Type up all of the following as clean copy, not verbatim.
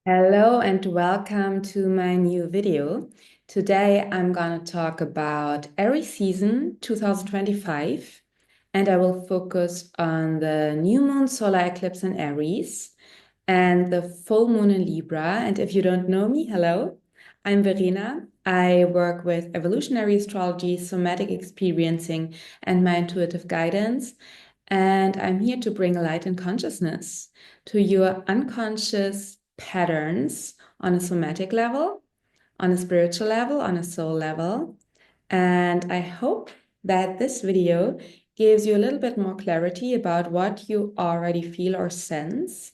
Hello and welcome to my new video. Today I'm going to talk about Aries season 2025 and I will focus on the new moon solar eclipse in Aries and the full moon in Libra. And if you don't know me, hello, I'm Verena. I work with evolutionary astrology, somatic experiencing, and my intuitive guidance. And I'm here to bring light and consciousness to your unconscious patterns on a somatic level, on a spiritual level, on a soul level. And I hope that this video gives you a little bit more clarity about what you already feel or sense,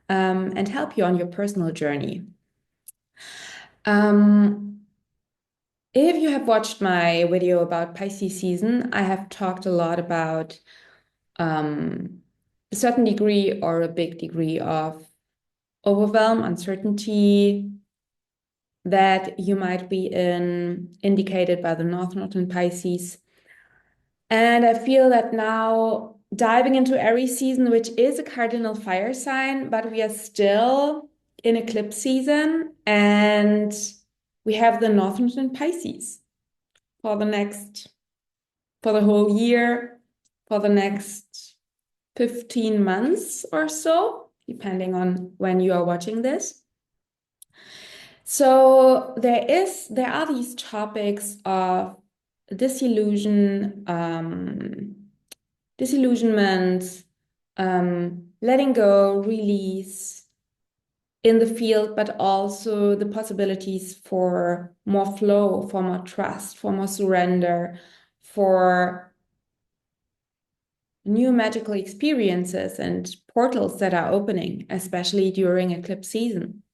and help you on your personal journey. Um, if you have watched my video about Pisces season, I have talked a lot about um, a certain degree or a big degree of overwhelm, uncertainty that you might be indicated by the North Node in Pisces. And I feel that now diving into Aries season, which is a cardinal fire sign, but we are still in eclipse season and we have the North Node in Pisces for for the whole year, for the next 15 months or so, depending on when you are watching this. So there are these topics of disillusion, disillusionment, letting go, release in the field, but also the possibilities for more flow, for more trust, for more surrender, for new magical experiences and portals that are opening, especially during eclipse season,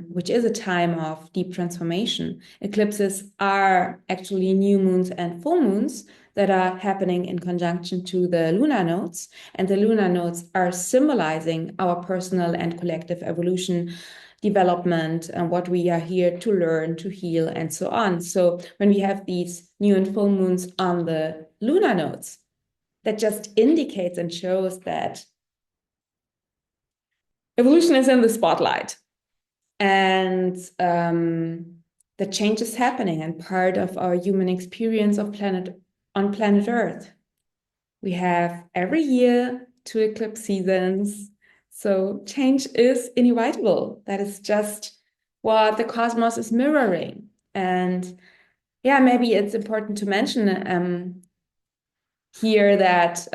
which is a time of deep transformation. Eclipses are actually new moons and full moons that are happening in conjunction to the lunar nodes, and the lunar nodes are symbolizing our personal and collective evolution, development, and what we are here to learn, to heal, and so on. So when we have these new and full moons on the lunar nodes, that just indicates and shows that evolution is in the spotlight and the change is happening and part of our human experience of planet Earth. We have every year two eclipse seasons, so change is inevitable. That is just what the cosmos is mirroring. And yeah, maybe it's important to mention here that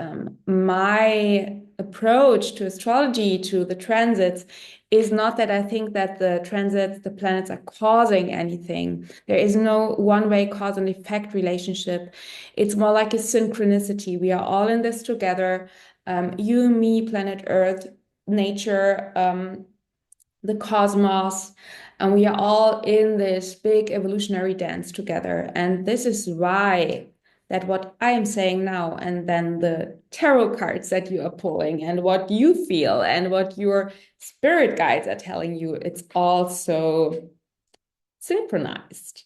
my approach to astrology, to the transits, is not that I think that the transits, the planets are causing anything. There is no one-way cause and effect relationship. It's more like a synchronicity. We are all in this together. You, me, planet Earth, nature, the cosmos, and we are all in this big evolutionary dance together. And this is why that what I am saying now, and then the tarot cards that you are pulling, and what you feel, and what your spirit guides are telling you, it's all so synchronized.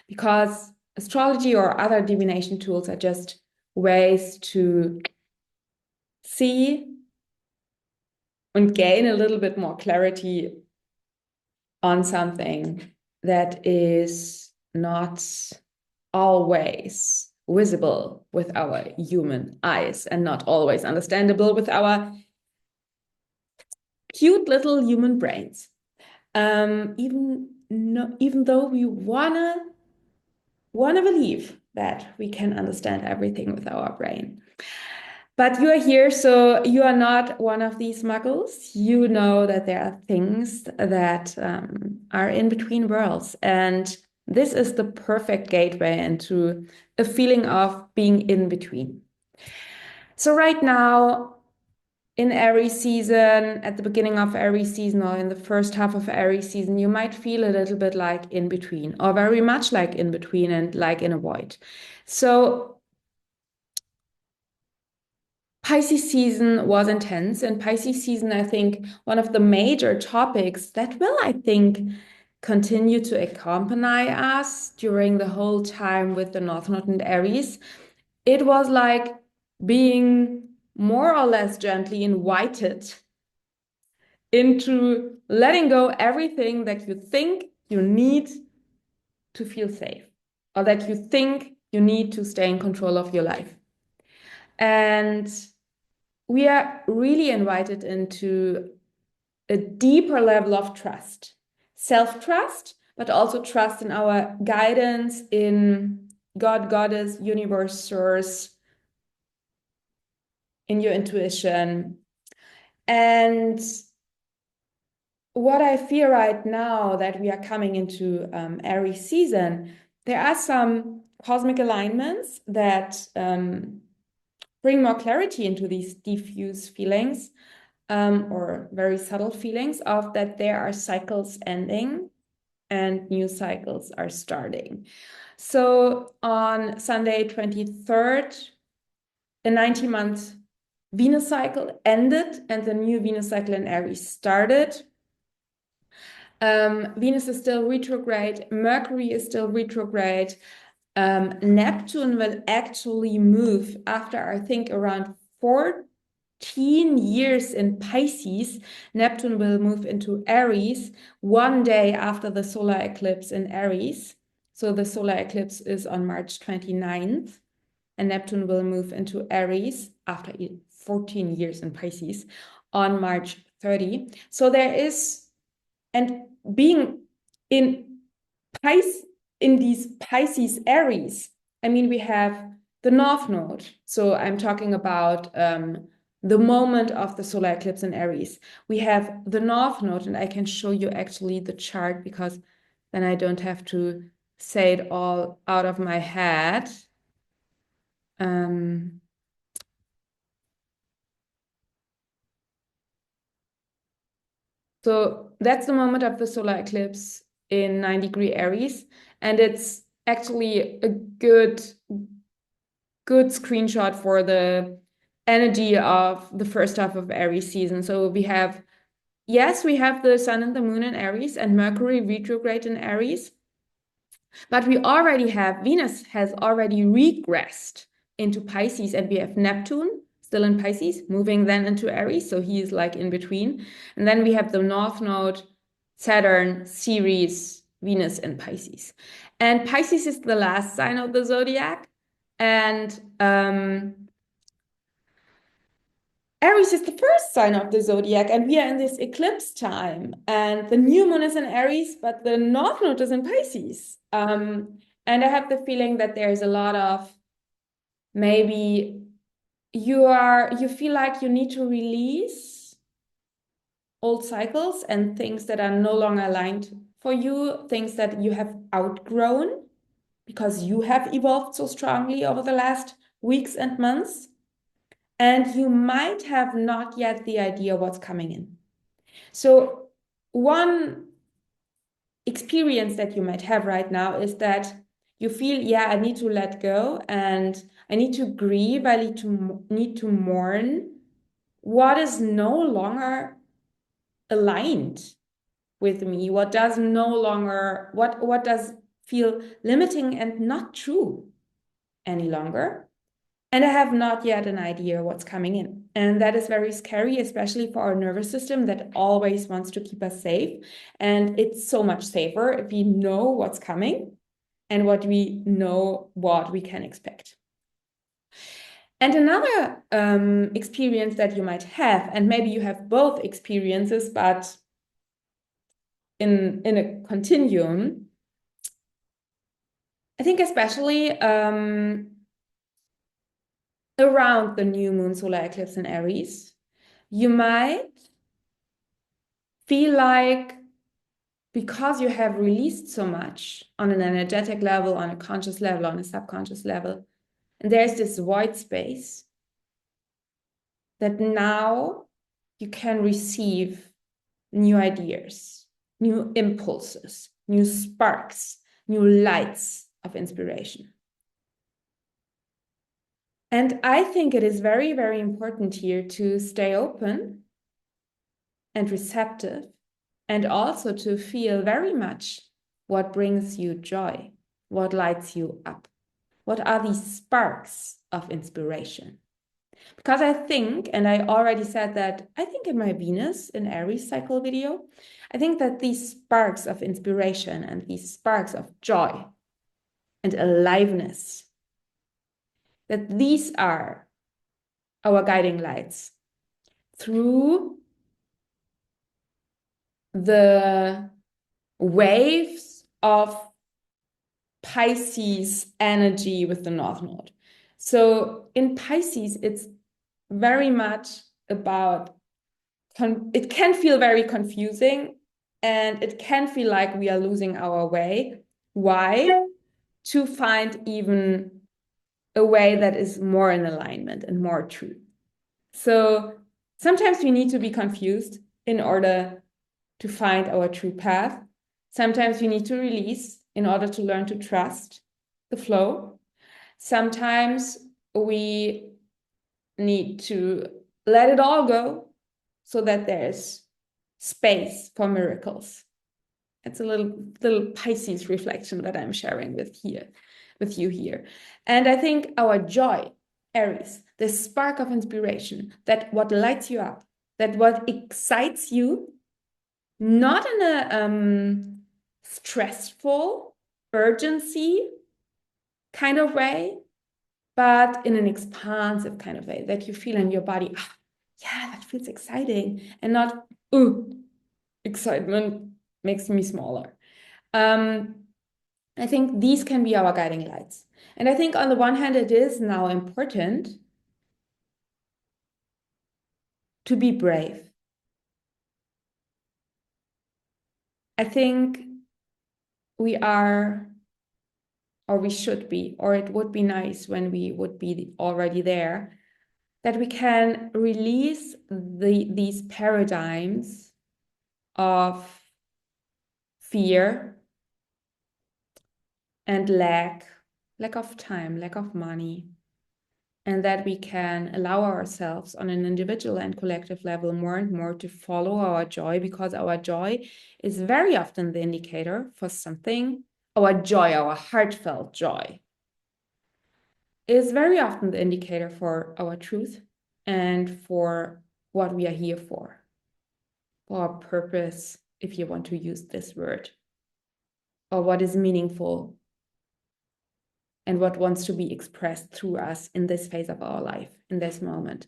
Because astrology or other divination tools are just ways to see and gain a little bit more clarity on something that is not always visible with our human eyes and not always understandable with our cute little human brains. Even though we wanna believe that we can understand everything with our brain. But you are here, so you are not one of these muggles. You know that there are things that are in between worlds. And this is the perfect gateway into a feeling of being in between. So right now, in Aries season, at the beginning of Aries season, or in the first half of Aries season, you might feel a little bit like in between, or very much like in between and like in a void. So Pisces season was intense, and Pisces season, I think, one of the major topics that will, I think, continue to accompany us during the whole time with the North Node and Aries. It was like being more or less gently invited into letting go everything that you think you need to feel safe, or that you think you need to stay in control of your life. And we are really invited into a deeper level of trust, self-trust, but also trust in our guidance, in God, Goddess, universe, source, in your intuition. And what I feel right now that we are coming into Aries season, there are some cosmic alignments that bring more clarity into these diffuse feelings, or very subtle feelings of that there are cycles ending and new cycles are starting. So on Sunday, 23rd, a 90-month Venus cycle ended and the new Venus cycle in Aries started. Venus is still retrograde, Mercury is still retrograde. Neptune will actually move after, I think, around 14 years in Pisces. Neptune will move into Aries one day after the solar eclipse in Aries. So the solar eclipse is on March 29th, and Neptune will move into Aries after 14 years in Pisces on March 30. So there is, and being in Pisces, in these Pisces Aries, I mean, we have the North Node. So I'm talking about the moment of the solar eclipse in Aries. We have the North Node, and I can show you actually the chart because then I don't have to say it all out of my head. So that's the moment of the solar eclipse in 9-degree Aries. And it's actually a good screenshot for the energy of the first half of Aries season. So we have, yes, we have the sun and the moon in Aries and Mercury retrograde in Aries. But we already have, Venus has already regressed into Pisces, and we have Neptune still in Pisces, moving then into Aries. So he is like in between. And then we have the North Node, Saturn, Ceres, Venus in Pisces. And Pisces is the last sign of the zodiac. And Aries is the first sign of the zodiac, and we are in this eclipse time. And the new moon is in Aries, but the North Node is in Pisces. And I have the feeling that there's a lot of, maybe you feel like you need to release old cycles and things that are no longer aligned for you, things that you have outgrown because you have evolved so strongly over the last weeks and months. And you might have not yet the idea what's coming in. So one experience that you might have right now is that you feel, yeah, I need to let go and I need to grieve, I need to mourn what is no longer aligned with me, what does no longer, what does feel limiting and not true any longer. And I have not yet an idea what's coming in. And that is very scary, especially for our nervous system that always wants to keep us safe. And it's so much safer if we know what's coming and what we know what we can expect. And another experience that you might have, and maybe you have both experiences, but in a continuum, I think especially around the new moon solar eclipse in Aries, you might feel like, because you have released so much on an energetic level, on a conscious level, on a subconscious level, and there's this void space, that now you can receive new ideas, new impulses, new sparks, new lights of inspiration. And I think it is very, very important here to stay open and receptive, and also to feel very much what brings you joy, what lights you up, what are these sparks of inspiration. Because I think, and I already said that, I think in my Venus in Aries cycle video, I think that these sparks of inspiration and these sparks of joy and aliveness, that these are our guiding lights through the waves of Pisces energy with the North Node. So in Pisces, it's very much about, it can feel very confusing and it can feel like we are losing our way. Why? To find even a way that is more in alignment and more true. So sometimes we need to be confused in order to find our true path. Sometimes we need to release in order to learn to trust the flow. Sometimes we need to let it all go so that there's space for miracles. It's a little Pisces reflection that I'm sharing with you here. And I think our joy, Aries, the spark of inspiration, that what lights you up, that what excites you, not in a stressful urgency kind of way, but in an expansive kind of way that you feel in your body, yeah, that feels exciting, and not, excitement makes me smaller. I think these can be our guiding lights. And I think on the one hand, it is now important to be brave. I think we are, or we should be, or it would be nice when we would be already there, that we can release these paradigms of fear and lack of time, lack of money, and that we can allow ourselves on an individual and collective level more and more to follow our joy, because our joy is very often the indicator for something. Our joy, our heartfelt joy, is very often the indicator for our truth and for what we are here for our purpose, if you want to use this word, or what is meaningful and what wants to be expressed through us in this phase of our life, in this moment.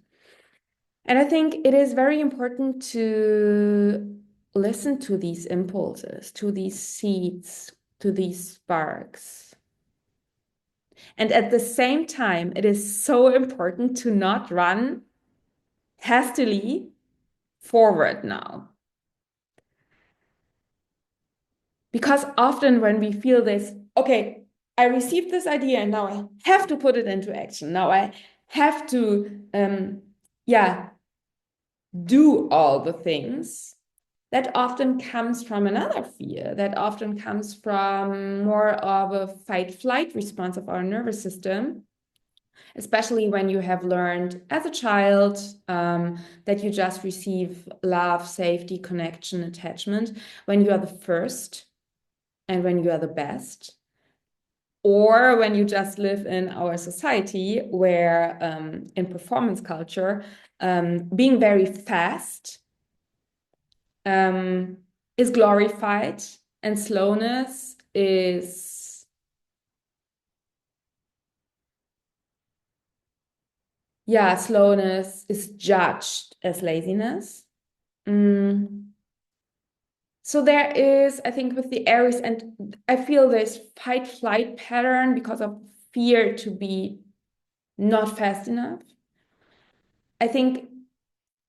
And I think it is very important to listen to these impulses, to these seeds, to these sparks. And at the same time, it is so important to not run hastily forward now. Because often when we feel this, okay, I received this idea and now I have to put it into action. Now I have to, do all the things. That often comes from another fear. That often comes from more of a fight-flight response of our nervous system, especially when you have learned as a child that you just receive love, safety, connection, attachment when you are the first and when you are the best. Or when you just live in our society where in performance culture, being very fast is glorified and slowness is, slowness is judged as laziness. So there is, I think, with the Aries, and I feel this fight-flight pattern because of fear to be not fast enough. I think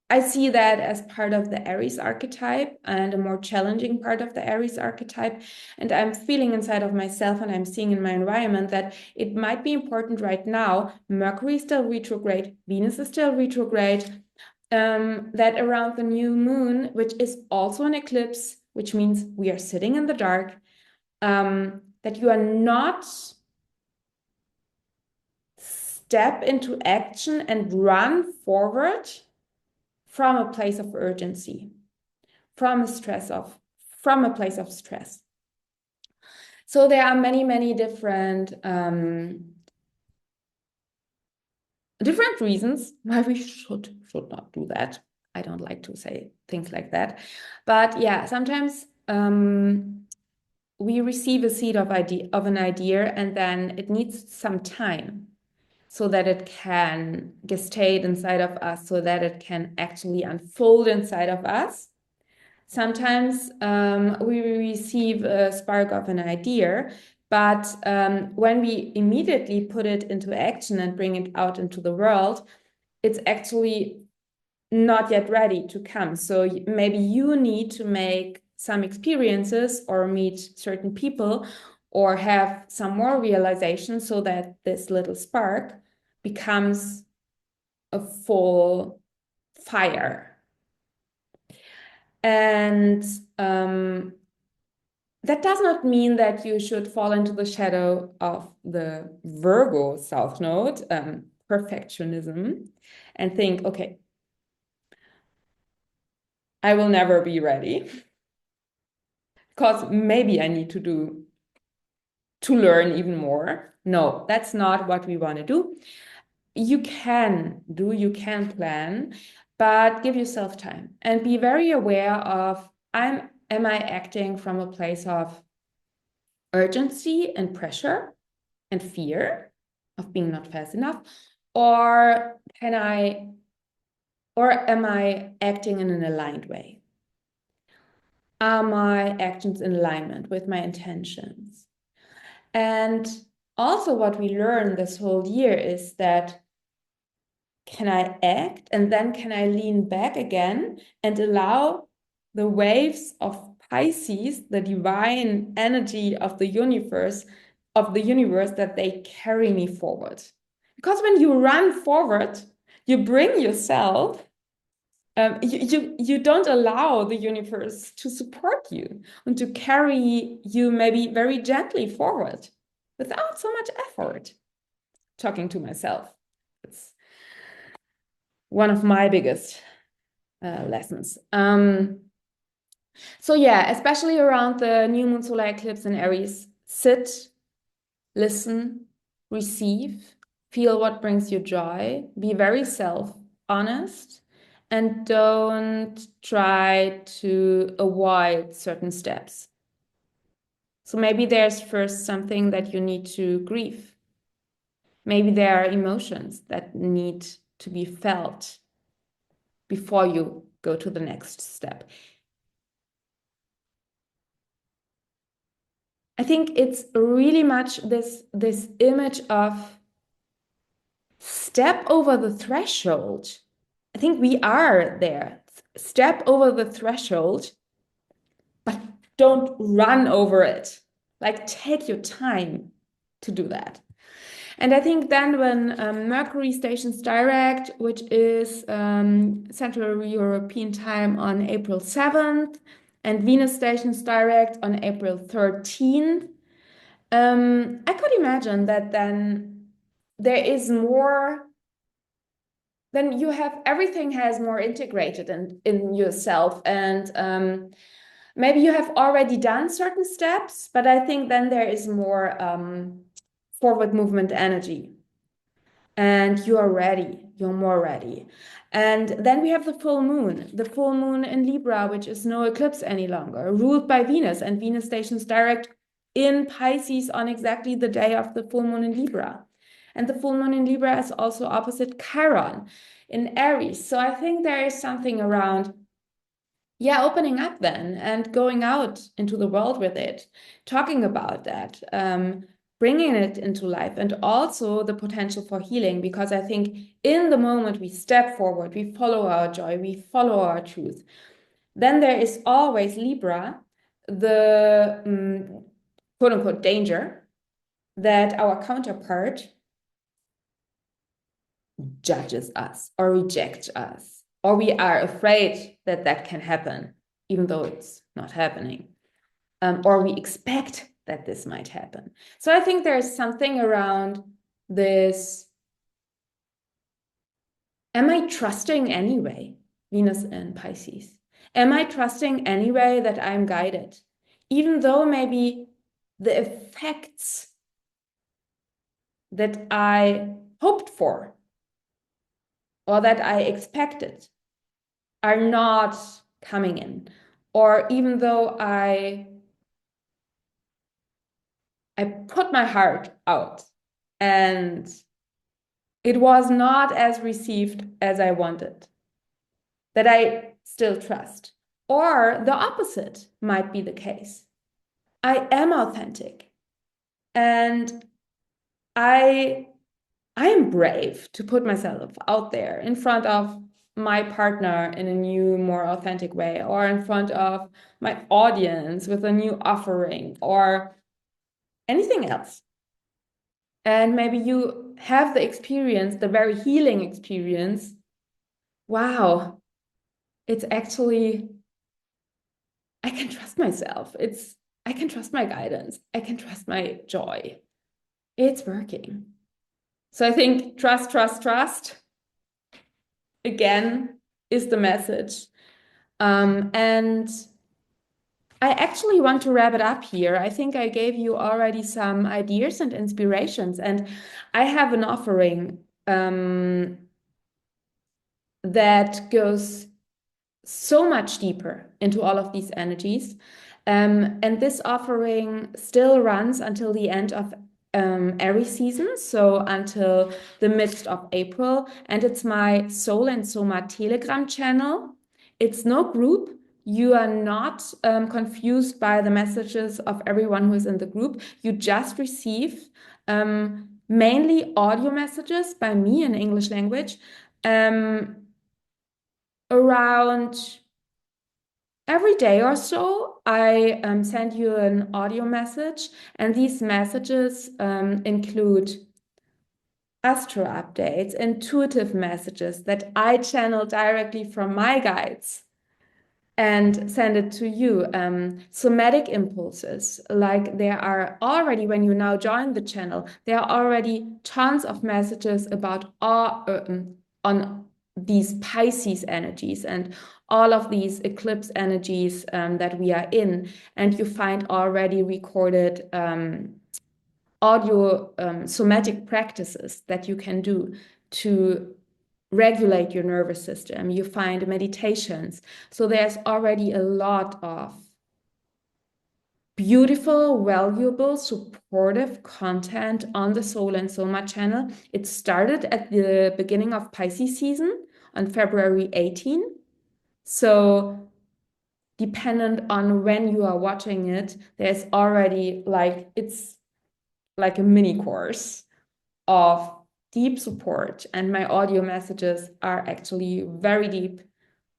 I see that as part of the Aries archetype and a more challenging part of the Aries archetype. And I'm feeling inside of myself and I'm seeing in my environment that it might be important right now. Mercury is still retrograde, Venus is still retrograde, that around the new moon, which is also an eclipse, which means we are sitting in the dark, that you are not step into action and run forward from a place of urgency, from a place of stress. So there are many, many different different reasons why we should not do that. I don't like to say things like that. But yeah, sometimes we receive a seed of an idea, and then it needs some time so that it can gestate inside of us, so that it can actually unfold inside of us. Sometimes we receive a spark of an idea, but when we immediately put it into action and bring it out into the world, it's actually not yet ready to come. So maybe you need to make some experiences or meet certain people or have some more realization so that this little spark becomes a full fire. And that does not mean that you should fall into the shadow of the Virgo South Node, perfectionism, and think, okay, I will never be ready because maybe I need to learn even more. No, that's not what we want to do. You can plan, but give yourself time and be very aware of, am I acting from a place of urgency and pressure and fear of being not fast enough, or am I acting in an aligned way? Are my actions in alignment with my intentions? And also what we learn this whole year is that, can I act and then can I lean back again and allow the waves of Pisces, the divine energy of the universe, that they carry me forward? Because when you run forward, you bring yourself, you don't allow the universe to support you and to carry you maybe very gently forward without so much effort. Talking to myself, it's one of my biggest lessons. So yeah, especially around the new moon solar eclipse in Aries, sit, listen, receive, feel what brings you joy, be very self-honest, and don't try to avoid certain steps. So maybe there's first something that you need to grieve. Maybe there are emotions that need to be felt before you go to the next step. I think it's really much this image of step over the threshold. I think we are there. Step over the threshold, but don't run over it. Like, take your time to do that. And I think then when Mercury stations direct, which is Central European time on April 7th, and Venus stations direct on April 13th, I could imagine that then there is more, then you have, everything has more integrated in yourself. And maybe you have already done certain steps, but I think then there is more forward movement energy. And you are ready, you're more ready. And then we have the full moon in Libra, which is no eclipse any longer, ruled by Venus, and Venus stations direct in Pisces on exactly the day of the full moon in Libra. And the full moon in Libra is also opposite Chiron in Aries. So I think there is something around, yeah, opening up then and going out into the world with it, talking about that, bringing it into life, and also the potential for healing. Because I think in the moment we step forward, we follow our joy, we follow our truth, then there is always Libra, the quote unquote danger that our counterpart judges us or rejects us, or we are afraid that that can happen, even though it's not happening, or we expect that this might happen. So I think there's something around this. Am I trusting anyway? Venus and Pisces. Am I trusting anyway that I'm guided? Even though maybe the effects that I hoped for or that I expected are not coming in. Or even though I put my heart out and it was not as received as I wanted, that I still trust. Or the opposite might be the case. I am authentic and I I am brave to put myself out there in front of my partner in a new, more authentic way, or in front of my audience with a new offering, or anything else. And maybe you have the experience, the very healing experience. Wow, it's actually, I can trust myself. I can trust my guidance. I can trust my joy. It's working. So I think trust, trust, trust again is the message. And I actually want to wrap it up here. I think I gave you already some ideas and inspirations, and I have an offering that goes so much deeper into all of these energies. And this offering still runs until the end of Aries season, so until the midst of April. And it's my Soul and Soma Telegram channel. It's no group. You are not confused by the messages of everyone who is in the group. You just receive mainly audio messages by me in English language around every day or so. I send you an audio message, and these messages include astro updates, intuitive messages that I channel directly from my guides and send it to you. Somatic impulses, like there are already, when you now join the channel, there are already tons of messages about all on these Pisces energies and all of these eclipse energies that we are in. And you find already recorded audio somatic practices that you can do to regulate your nervous system. You find meditations. So there's already a lot of beautiful, valuable, supportive content on the Soul and Soma channel. It started at the beginning of Pisces season on February 18. So dependent on when you are watching it, there's already it's like a mini course of deep support. And my audio messages are actually very deep,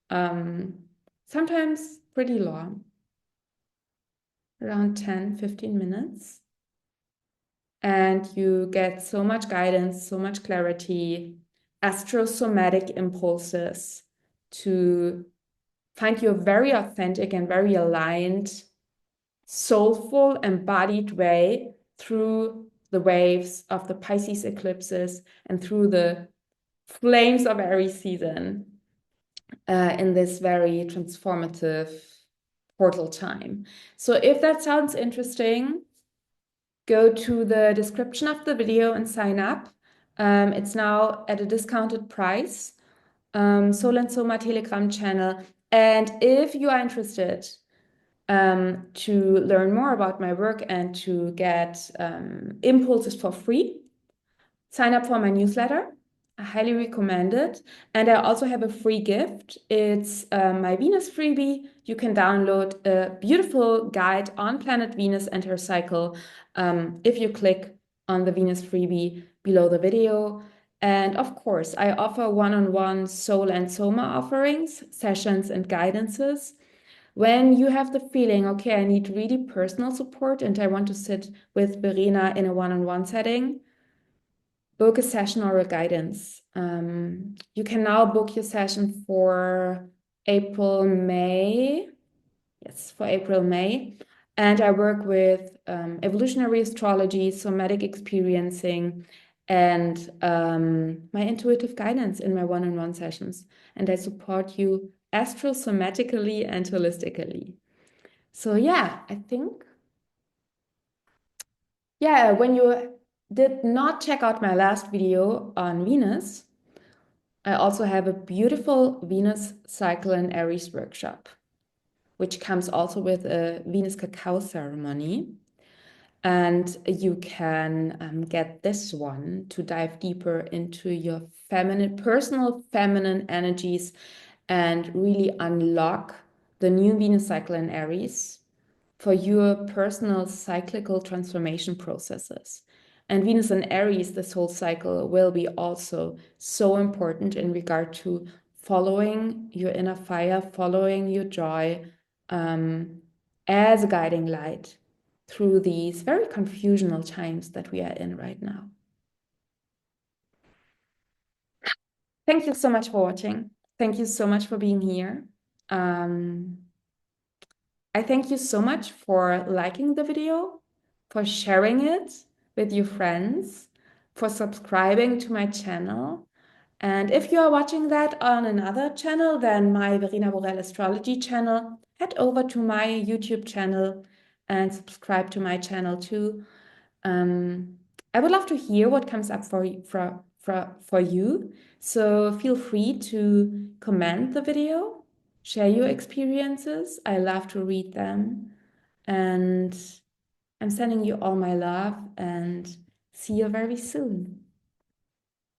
sometimes pretty long, around 10-15 minutes. And you get so much guidance, so much clarity, astrosomatic impulses to find your very authentic and very aligned, soulful, embodied way through the waves of the Pisces eclipses and through the flames of Aries season in this very transformative portal time. So if that sounds interesting, go to the description of the video and sign up. It's now at a discounted price. Soul and Soma Telegram channel. And if you are interested to learn more about my work and to get impulses for free, sign up for my newsletter. I highly recommend it. And I also have a free gift. It's my Venus freebie. You can download a beautiful guide on planet Venus and her cycle if you click on the Venus freebie below the video. And of course, I offer one-on-one Soul and Soma offerings, sessions, and guidances. When you have the feeling, okay, I need really personal support and I want to sit with Verena in a one-on-one setting, book a session or a guidance. You can now book your session for April, May. Yes, for April, May. And I work with evolutionary astrology, somatic experiencing, and my intuitive guidance in my one-on-one sessions. And I support you astrosomatically and holistically. So yeah, I think, yeah, when you did not check out my last video on Venus, I also have a beautiful Venus cycle in Aries workshop, which comes also with a Venus cacao ceremony. And you can get this one to dive deeper into your personal feminine energies and really unlock the new Venus cycle in Aries for your personal cyclical transformation processes. And Venus and Aries, this whole cycle will be also so important in regard to following your inner fire, following your joy as a guiding light through these very confusional times that we are in right now. Thank you so much for watching. Thank you so much for being here. I thank you so much for liking the video, for sharing it with your friends, for subscribing to my channel. And if you are watching that on another channel than my Verena Borell astrology channel, head over to my YouTube channel and subscribe to my channel too. I would love to hear what comes up for you. So feel free to comment the video, share your experiences. I love to read them. And I'm sending you all my love and see you very soon.